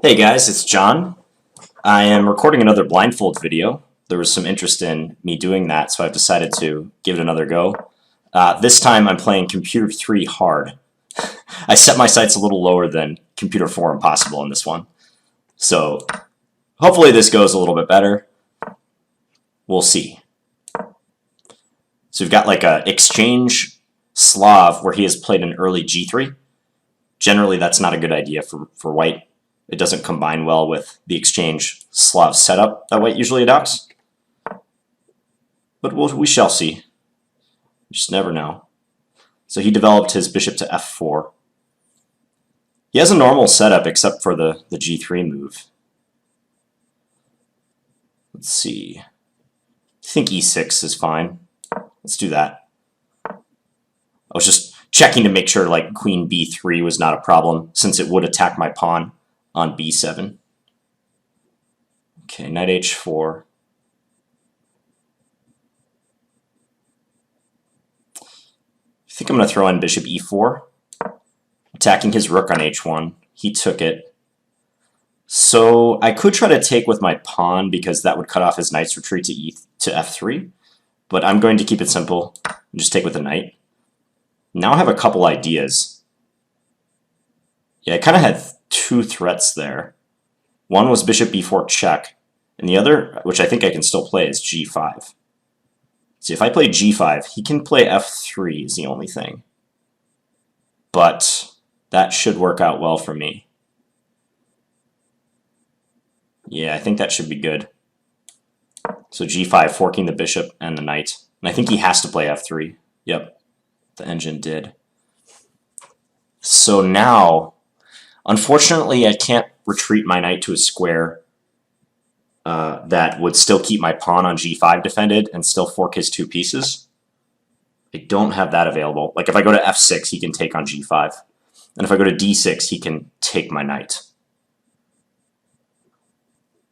Hey guys, it's John. I am recording another blindfold video. There was some interest in me doing that, so I've decided to give it another go. This time I'm playing Computer 3 hard. I set my sights a little lower than Computer 4 impossible in this one. So hopefully this goes a little bit better. We'll see. So we've got like a exchange Slav where he has played an early G3. Generally that's not a good idea for white. It doesn't combine well with the exchange Slav setup that white usually adopts. But we shall see. You just never know. So he developed his bishop to f4. He has a normal setup except for the g3 move. Let's see. I think e6 is fine. Let's do that. I was just checking to make sure like queen b3 was not a problem, since it would attack my pawn on b7. Okay, knight h4. I think I'm going to throw in bishop e4, attacking his rook on h1. He took it. So I could try to take with my pawn because that would cut off his knight's retreat to f3, but I'm going to keep it simple and just take with the knight. Now I have a couple ideas. Yeah, I kind of had two threats there. One was bishop b4 check, and the other, which I think I can still play, is g5. See, if I play g5, he can play f3 is the only thing. But that should work out well for me. Yeah, I think that should be good. So g5, forking the bishop and the knight. And I think he has to play f3. Yep, the engine did. So now, unfortunately, I can't retreat my knight to a square that would still keep my pawn on g5 defended and still fork his two pieces. I don't have that available. Like if I go to f6, he can take on g5. And if I go to d6, he can take my knight.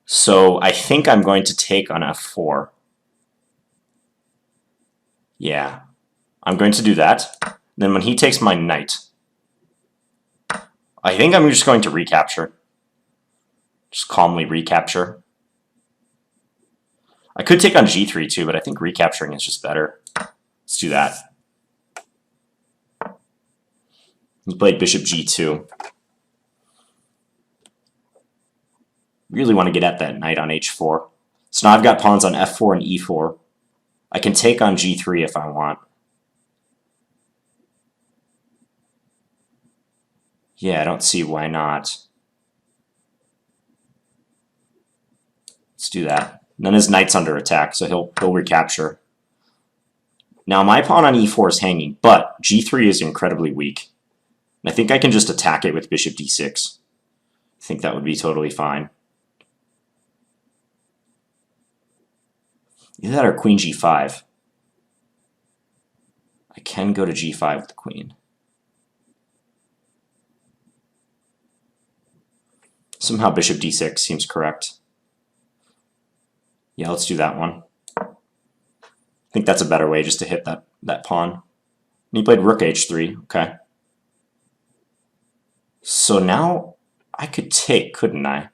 So I think I'm going to take on f4. Yeah, I'm going to do that. Then when he takes my knight, I think I'm just going to recapture. Just calmly recapture. I could take on g3 too, but I think recapturing is just better. Let's do that. He played bishop g2. Really want to get at that knight on h4. So now I've got pawns on f4 and e4. I can take on g3 if I want. Yeah, I don't see why not. Let's do that. And then his knight's under attack, so he'll recapture. Now my pawn on e4 is hanging, but g3 is incredibly weak. And I think I can just attack it with bishop d6. I think that would be totally fine. Either that or queen g5. I can go to g5 with the queen. Somehow bishop d6 seems correct. Yeah, let's do that one. I think that's a better way just to hit that pawn. And he played rook h3, okay. So now I could take, couldn't I?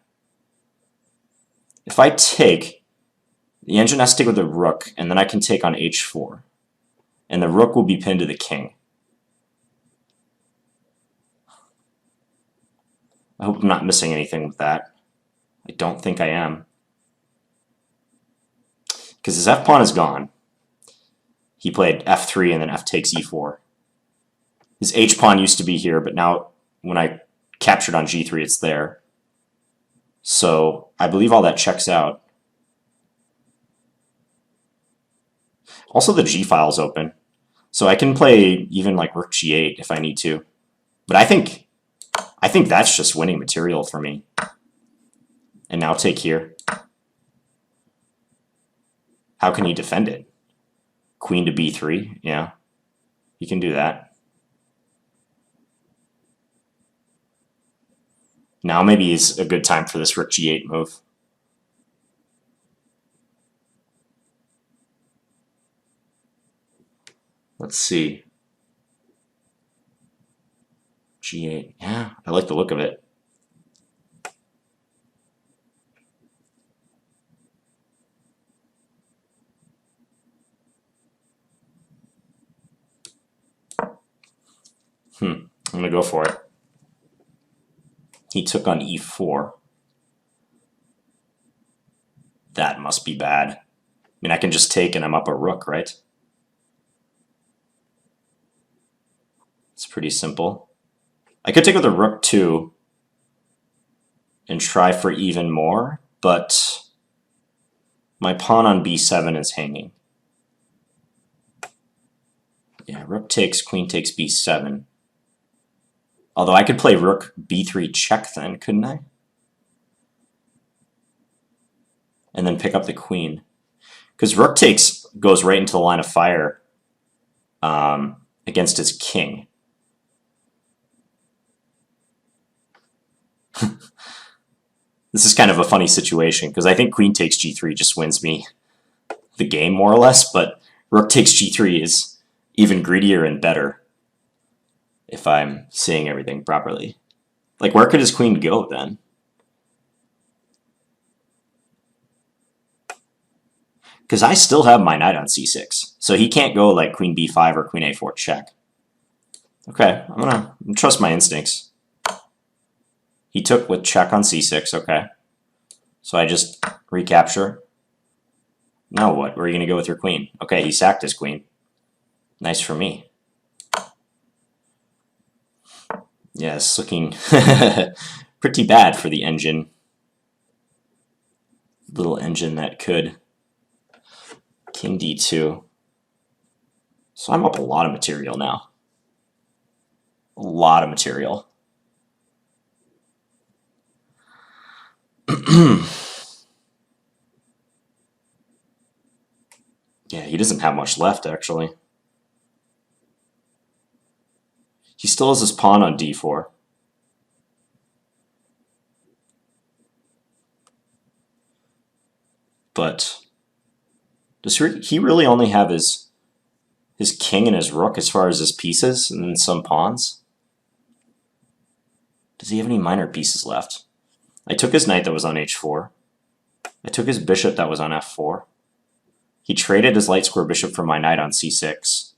If I take, the engine has to take with the rook, and then I can take on h4. And the rook will be pinned to the king. I hope I'm not missing anything with that. I don't think I am. Because his f-pawn is gone. He played f3 and then f takes e4. His h-pawn used to be here, but now when I captured on g3, it's there. So I believe all that checks out. Also, the g-file is open. So I can play even like rook g8 if I need to. But I think that's just winning material for me. And now take here. How can he defend it? Queen to b3, yeah. He can do that. Now maybe is a good time for this rook g8 move. Let's see. G8, yeah, I like the look of it. I'm gonna go for it. He took on e4. That must be bad. I mean, I can just take and I'm up a rook, right? It's pretty simple. I could take with a rook too and try for even more, but my pawn on b7 is hanging. Yeah, rook takes, queen takes b7. Although I could play rook b3 check then, couldn't I? And then pick up the queen. Because rook takes goes right into the line of fire against his king. This is kind of a funny situation, because I think queen takes g3 just wins me the game, more or less, but rook takes g3 is even greedier and better, if I'm seeing everything properly. Like, where could his queen go, then? Because I still have my knight on c6, so he can't go like queen b5 or queen a4 check. Okay, I'm gonna trust my instincts. He took with check on c6, okay. So I just recapture. Now what? Where are you going to go with your queen? Okay, he sacked his queen. Nice for me. Yeah, it's looking pretty bad for the engine. Little engine that could. King d2. So I'm up a lot of material now. A lot of material. Yeah, he doesn't have much left, actually. He still has his pawn on d4. But does he really only have his king and his rook as far as his pieces, and then some pawns? Does he have any minor pieces left? I took his knight that was on h4. I took his bishop that was on f4. He traded his light square bishop for my knight on c6.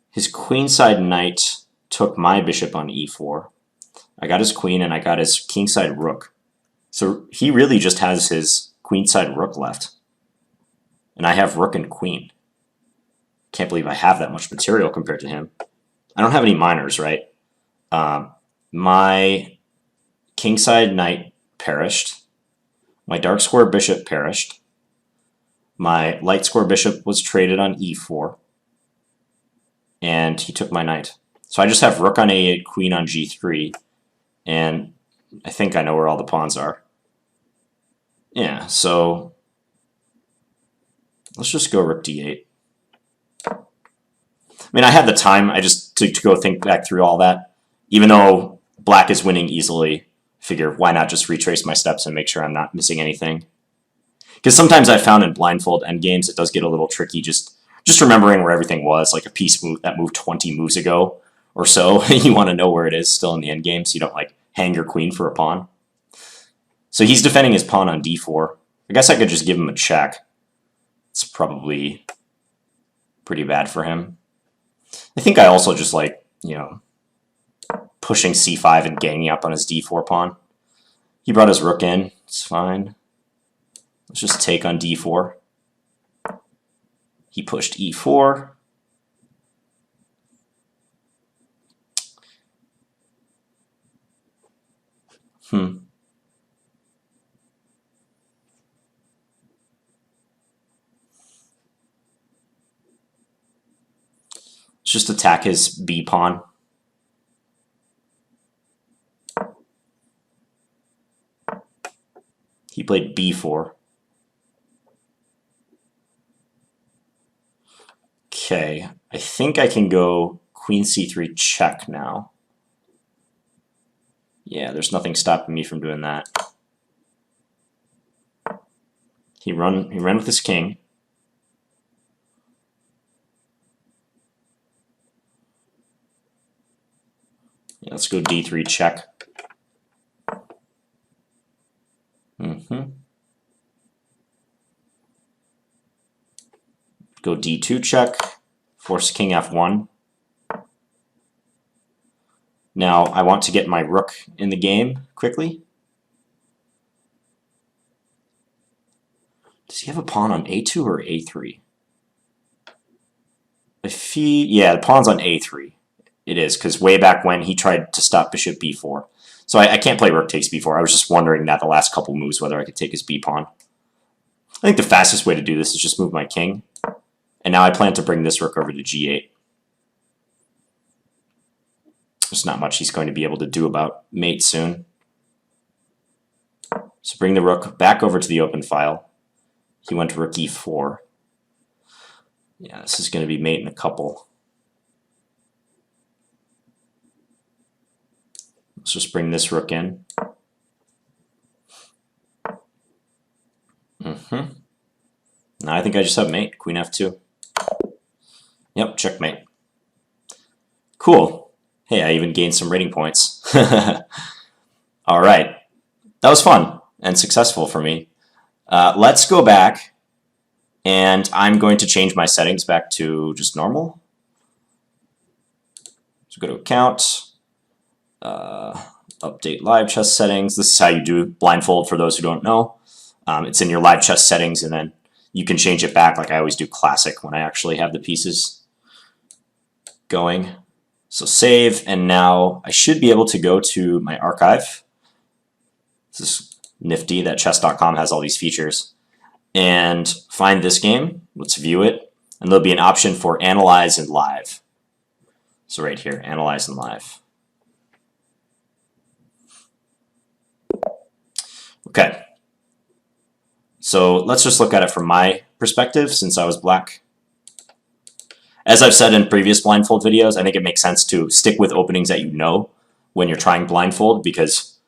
His queenside knight took my bishop on e4. I got his queen and I got his kingside rook. So he really just has his queenside rook left. And I have rook and queen. Can't believe I have that much material compared to him. I don't have any minors, right? My kingside knight perished. My dark square bishop perished. My light square bishop was traded on e4. And he took my knight. So I just have rook on a8, queen on g3. And I think I know where all the pawns are. Yeah, so let's just go rook d8. I mean, I had the time. I just to go think back through all that. Even though black is winning easily, figure why not just retrace my steps and make sure I'm not missing anything. Because sometimes I found in blindfold endgames it does get a little tricky just remembering where everything was, like a piece that moved 20 moves ago or so. You want to know where it is still in the endgame so you don't like hang your queen for a pawn. So he's defending his pawn on d4. I guess I could just give him a check. It's probably pretty bad for him. I think I also just like, you know, pushing c5 and ganging up on his d4 pawn. He brought his rook in. It's fine. Let's just take on d4. He pushed e4. Let's just attack his b pawn. He played b4. Okay, I think I can go queen c3 check now. Yeah, there's nothing stopping me from doing that. He ran with his king. Yeah, let's go d3 check. Go d2 check. Force king f1. Now I want to get my rook in the game quickly. Does he have a pawn on a2 or a3? Yeah, the pawn's on a3. It is, because way back when he tried to stop bishop b4. So I can't play rook takes b4. I was just wondering that the last couple moves whether I could take his b pawn. I think the fastest way to do this is just move my king. And now I plan to bring this rook over to g8. There's not much he's going to be able to do about mate soon. So bring the rook back over to the open file. He went to rook e4. Yeah, this is going to be mate in a couple. Let's just bring this rook in. Now I think I just have mate, queen f2. Yep, checkmate. Cool. Hey, I even gained some rating points. All right. That was fun and successful for me. Let's go back, and I'm going to change my settings back to just normal. So go to account, update live chess settings. This is how you do blindfold for those who don't know. It's in your live chess settings, and then you can change it back like I always do classic when I actually have the pieces going. So save, and now I should be able to go to my archive. This is nifty that chess.com has all these features. And find this game. Let's view it. And there'll be an option for Analyze and Live. So right here, Analyze and Live. Okay. So let's just look at it from my perspective since I was black. As I've said in previous blindfold videos, I think it makes sense to stick with openings that you know when you're trying blindfold, because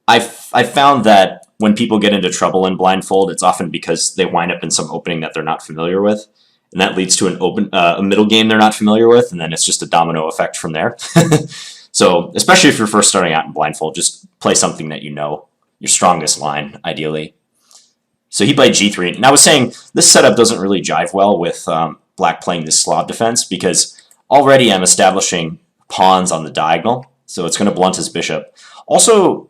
I've found that when people get into trouble in blindfold, it's often because they wind up in some opening that they're not familiar with, and that leads to a middle game they're not familiar with, and then it's just a domino effect from there. So especially if you're first starting out in blindfold, just play something that you know, your strongest line, ideally. So he played g3. And I was saying this setup doesn't really jive well with black playing this Slav defense, because already I'm establishing pawns on the diagonal, so it's going to blunt his bishop. Also,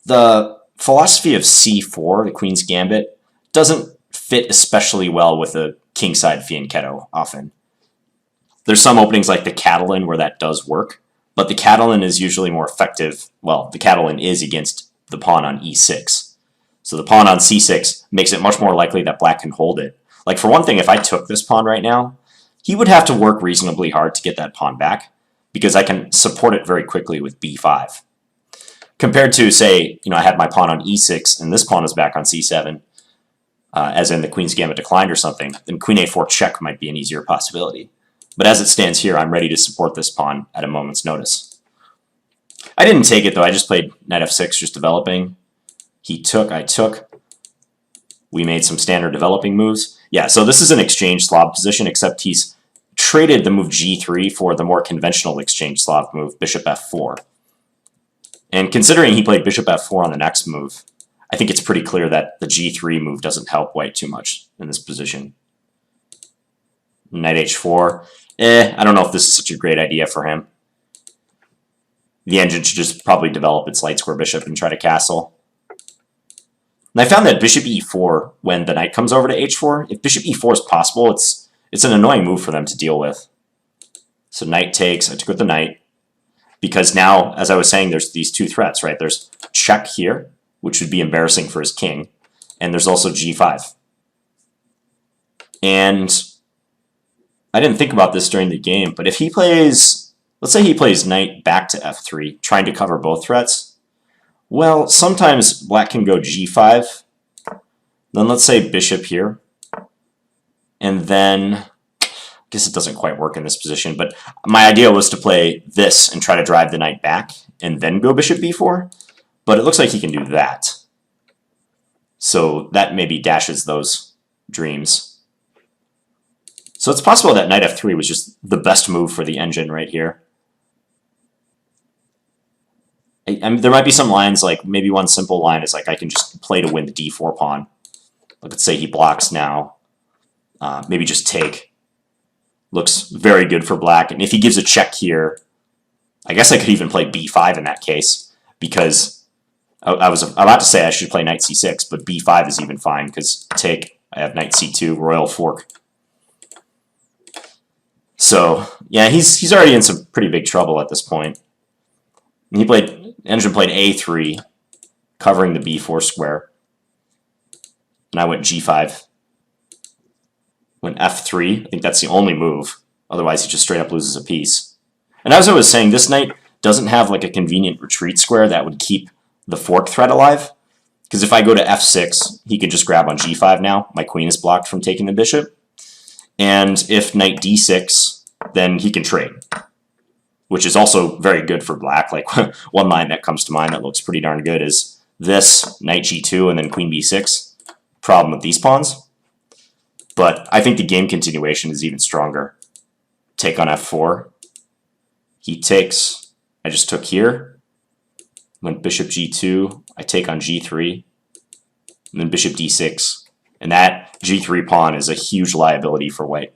the philosophy of c4, the Queen's Gambit, doesn't fit especially well with a kingside fianchetto often. There's some openings like the Catalan where that does work, but the Catalan is usually more effective. Well, the Catalan is against the pawn on e6. So the pawn on c6 makes it much more likely that black can hold it. Like, for one thing, if I took this pawn right now, he would have to work reasonably hard to get that pawn back, because I can support it very quickly with b5. Compared to, say, I had my pawn on e6 and this pawn is back on c7, as in the Queen's Gambit declined or something, then queen a4 check might be an easier possibility. But as it stands here, I'm ready to support this pawn at a moment's notice. I didn't take it, though. I just played knight f6, just developing. He took, I took. We made some standard developing moves. Yeah, so this is an exchange Slav position, except he's traded the move g3 for the more conventional exchange Slav move, bishop f4. And considering he played bishop f4 on the next move, I think it's pretty clear that the g3 move doesn't help white too much in this position. Knight h4. I don't know if this is such a great idea for him. The engine should just probably develop its light square bishop and try to castle. And I found that bishop e4, when the knight comes over to h4, if bishop e4 is possible, it's an annoying move for them to deal with. So knight takes, I took with the knight, because now, as I was saying, there's these two threats, right? There's check here, which would be embarrassing for his king, and there's also g5. And I didn't think about this during the game, but if he plays, let's say he plays knight back to f3, trying to cover both threats, well, sometimes black can go g5, then let's say bishop here, and then, I guess it doesn't quite work in this position, but my idea was to play this and try to drive the knight back, and then go bishop b4, but it looks like he can do that. So that maybe dashes those dreams. So it's possible that knight f3 was just the best move for the engine right here. I mean, there might be some lines, like maybe one simple line is like I can just play to win the d4 pawn. Let's say he blocks now. Maybe just take. Looks very good for black. And if he gives a check here, I guess I could even play b5 in that case, because I was about to say I should play knight c6, but b5 is even fine, because take, I have knight c2, royal fork. So, yeah, he's already in some pretty big trouble at this point. And Engine played a3, covering the b4 square. And I went g5. Went f3. I think that's the only move. Otherwise, he just straight up loses a piece. And as I was saying, this knight doesn't have like a convenient retreat square that would keep the fork threat alive. Because if I go to f6, he can just grab on g5 now. My queen is blocked from taking the bishop. And if knight d6, then he can trade, which is also very good for black. Like one line that comes to mind that looks pretty darn good is this, knight g2 and then queen b6. Problem with these pawns. But I think the game continuation is even stronger. Take on f4. He takes. I just took here. Went bishop g2. I take on g3. And then bishop d6. And that g3 pawn is a huge liability for white.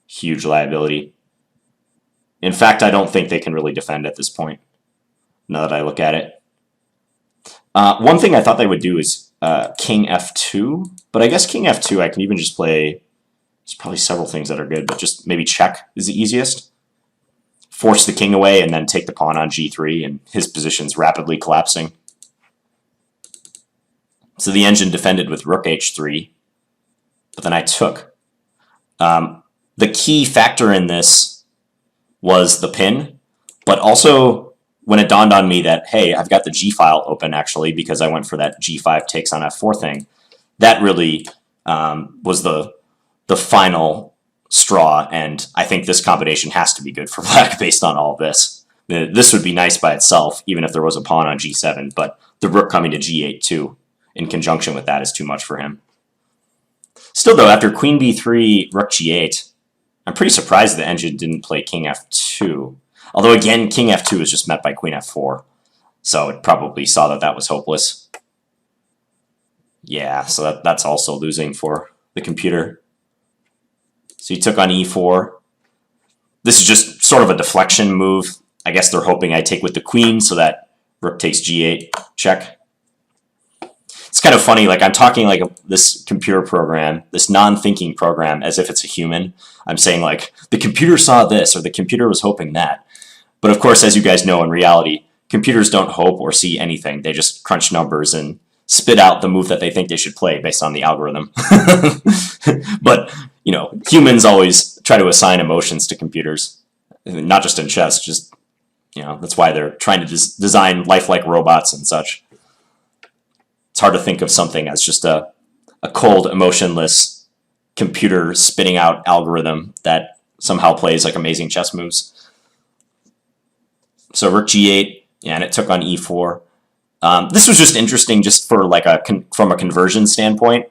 Huge liability. In fact, I don't think they can really defend at this point, now that I look at it. One thing I thought they would do is king f2, but I guess king f2 I can even just play. There's probably several things that are good, but just maybe check is the easiest. Force the king away and then take the pawn on g3, and his position's rapidly collapsing. So the engine defended with rook h3, but then I took. The key factor in this was the pin, but also when it dawned on me that, hey, I've got the g file open actually because I went for that g5 takes on f4 thing, that really was the final straw, and I think this combination has to be good for black based on all of this. This would be nice by itself, even if there was a pawn on g7, but the rook coming to g8 too, in conjunction with that, is too much for him. Still though, after queen b3, rook g8, I'm pretty surprised the engine didn't play king f2. Although again, king f2 is just met by queen f4, so it probably saw that that was hopeless. Yeah, so that's also losing for the computer. So he took on e4. This is just sort of a deflection move. I guess they're hoping I take with the queen so that rook takes g8, check. It's kind of funny, like I'm talking like this computer program, this non-thinking program, as if it's a human. I'm saying like, the computer saw this, or the computer was hoping that. But of course, as you guys know, in reality, computers don't hope or see anything. They just crunch numbers and spit out the move that they think they should play based on the algorithm. But, you know, humans always try to assign emotions to computers. Not just in chess, just, you know, that's why they're trying to design lifelike robots and such. It's hard to think of something as just a cold, emotionless computer spitting out algorithm that somehow plays like amazing chess moves. So rook g8, yeah, and it took on e4. This was just interesting just for like from a conversion standpoint,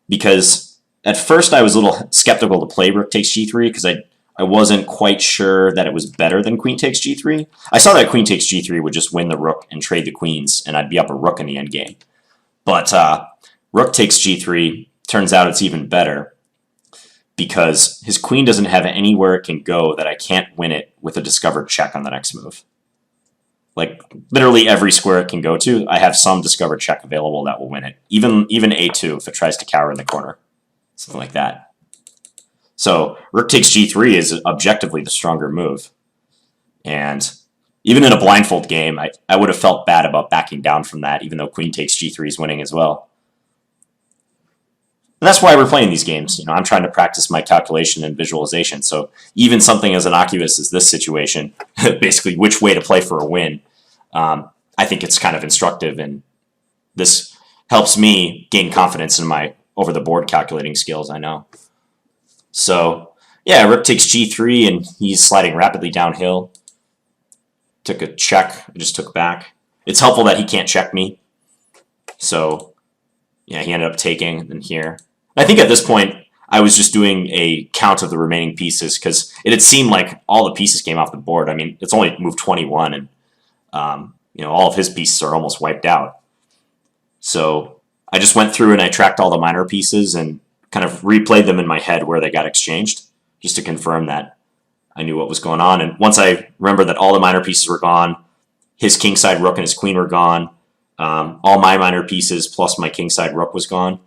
because at first I was a little skeptical to play rook takes g3 because I wasn't quite sure that it was better than queen takes g3. I saw that queen takes g3 would just win the rook and trade the queens, and I'd be up a rook in the endgame. But rook takes g3, turns out it's even better because his queen doesn't have anywhere it can go that I can't win it with a discovered check on the next move. Like, literally every square it can go to, I have some discovered check available that will win it. Even a2 if it tries to cower in the corner. Something like that. So rook takes g3 is objectively the stronger move. And even in a blindfold game, I would have felt bad about backing down from that, even though queen takes g3 is winning as well. And that's why we're playing these games. You know, I'm trying to practice my calculation and visualization. So even something as innocuous as this situation, basically which way to play for a win, I think it's kind of instructive, and this helps me gain confidence in my over-the-board calculating skills, I know. So yeah, rook takes g3, and he's sliding rapidly downhill. Took a check, I just took back. It's helpful that he can't check me. So yeah, he ended up taking, and then here. I think at this point, I was just doing a count of the remaining pieces because it had seemed like all the pieces came off the board. I mean, it's only moved 21, and you know, all of his pieces are almost wiped out. So I just went through and I tracked all the minor pieces and kind of replayed them in my head where they got exchanged, just to confirm that I knew what was going on. And once I remembered that all the minor pieces were gone, his kingside rook and his queen were gone, all my minor pieces plus my kingside rook was gone,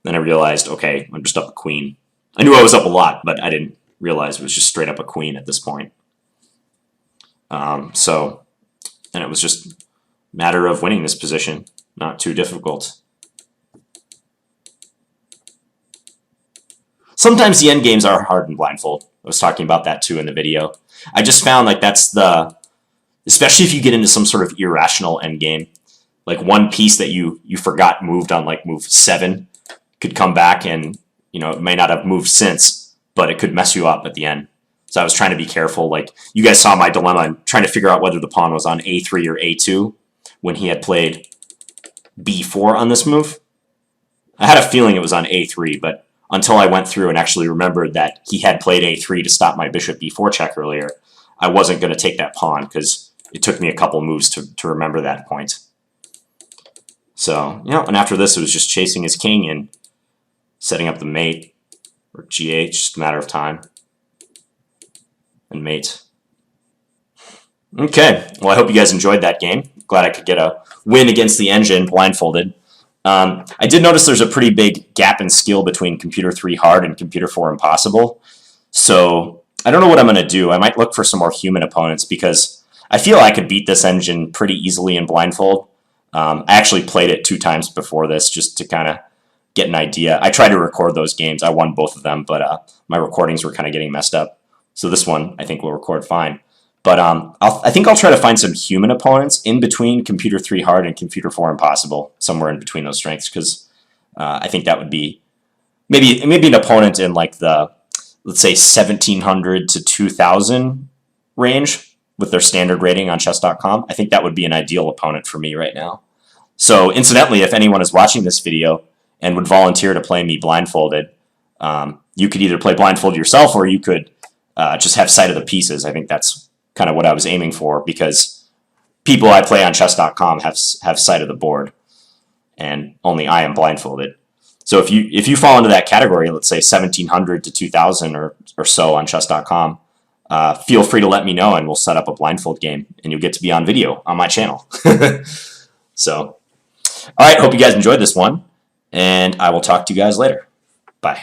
then I realized, okay, I'm just up a queen. I knew I was up a lot, but I didn't realize it was just straight up a queen at this point. And it was just a matter of winning this position, not too difficult. Sometimes the end games are hard in blindfold. I was talking about that too in the video. I just found like that's especially if you get into some sort of irrational end game, like one piece that you forgot moved on like move 7 could come back and, you know, it may not have moved since, but it could mess you up at the end. So I was trying to be careful. Like you guys saw my dilemma. I'm trying to figure out whether the pawn was on a3 or a2 when he had played b4 on this move. I had a feeling it was on a3, but until I went through and actually remembered that he had played a3 to stop my bishop b4 check earlier, I wasn't going to take that pawn because it took me a couple moves to remember that point. So, you know, and after this, it was just chasing his king and setting up the mate, or gh, just a matter of time. And mate. Okay, well, I hope you guys enjoyed that game. Glad I could get a win against the engine blindfolded. I did notice there's a pretty big gap in skill between Computer 3 Hard and Computer 4 Impossible. So I don't know what I'm going to do. I might look for some more human opponents because I feel I could beat this engine pretty easily in blindfold. I actually played it 2 times before this just to kind of get an idea. I tried to record those games. I won both of them, but my recordings were kind of getting messed up. So this one I think will record fine. But I think I'll try to find some human opponents in between Computer 3 Hard and Computer 4 Impossible, somewhere in between those strengths, because I think that would be maybe an opponent in like the, let's say, 1700 to 2000 range with their standard rating on chess.com. I think that would be an ideal opponent for me right now. So incidentally, if anyone is watching this video and would volunteer to play me blindfolded, you could either play blindfolded yourself or you could just have sight of the pieces. I think that's kind of what I was aiming for because people I play on chess.com have sight of the board and only I am blindfolded. So if you fall into that category, let's say 1700 to 2000 or so on chess.com, feel free to let me know and we'll set up a blindfold game and you'll get to be on video on my channel. So, all right, hope you guys enjoyed this one and I will talk to you guys later. Bye.